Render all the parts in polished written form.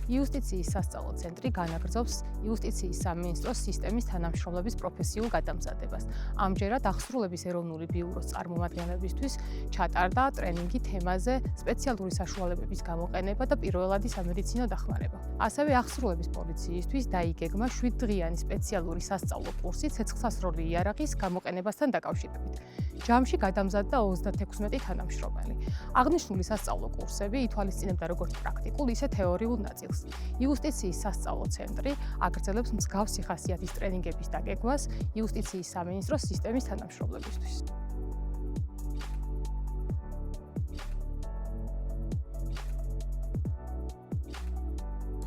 იუსტიციის სასწავლო ცენტრი განაგრძობს იუსტიციის სამინისტროს სისტემის თანამშრომლების პროფესიულ გადამზადებას. ამჯერად აღსრულების ეროვნული ბიუროს წარმომადგენლებისთვის ჩატარდა ტრენინგი თემაზე სპეციალური საშუალებების გამოყენება და პირველადი სამედიცინო დახმარება. ასევე აღსრულების პოლიციისთვის დაიგეგმა 7 დღიანი სპეციალური სასწავლო კურსი ცეცხლსასროლი იარაღის გამოყენებასთან დაკავშირებით. ჯამში გადამზადდა 36 თანამშრომელი. აღნიშნული სასწავლო კურსები ითვალისწინებდა როგორც პრაქტიკულ, ისე თეორიულ ნაწილს. იუსტიციის სასწავლო ცენტრი აგრძელებს მსგავსი ხასიათის ტრენინგების დაგეგმვას იუსტიციის სამინისტროს სისტემის თანამშრომლებისთვის.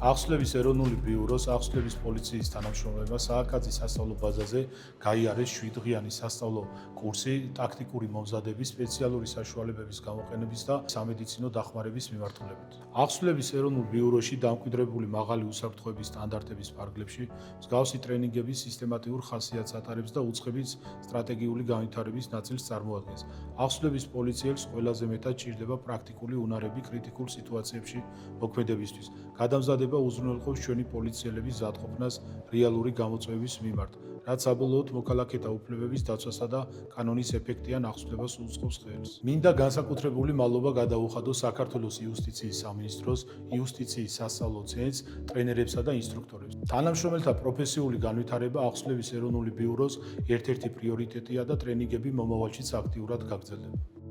აღსრულების ეროვნული ბიუროს აღსრულების პოლიციის თანამშრომლებმა სააკაძის სასწავლო ბაზაზე გაიარეს 7 დღიანი სასწავლო კურსი ტაქტიკური მომზადების, სპეციალური საშუალებების გამოყენების და სამედიცინო დახმარების მიმართულებით. აღსრულების ეროვნულ ბიუროში დამკვიდრებული მაღალი უსაფრთხოების სტანდარტების ფარგლებში მსგავსი ტრენინგების სისტემატიურ ხასიათს ატარებს და უწყების სტრატეგიული განვითარების ნაწილს წარმოადგენს. აღსრულების პოლიციელს ყველაზე მეტად ჭირდება პრაქტიკული უნარები კრიტიკულ სიტუაციებში მოქმედებისთვის. გადამზადება უზრუნველყოფს ჩვენი პოლიციელების ზადყოფნას რეალური გამოწვევების მიმართ, რაც საბოლოოდ მოქალაქეთა უფლებების დაცვასა და კანონის ეფექტიან აღსრულებას უწყობს ხელს. მინდა განსაკუთრებული მადლობა გადაუხადო საქართველოს იუსტიციის სამინისტროს, იუსტიციის სასწავლო ცენტრს, ტრენერებსა და ინსტრუქტორებს. თანამშრომელთა პროფესიული განვითარება აღსრულების ეროვნული ბიუროს ერთ-ერთი პრიორიტეტია და ტრენინგები მომავალშიც აქტიურად გაგრძელდება.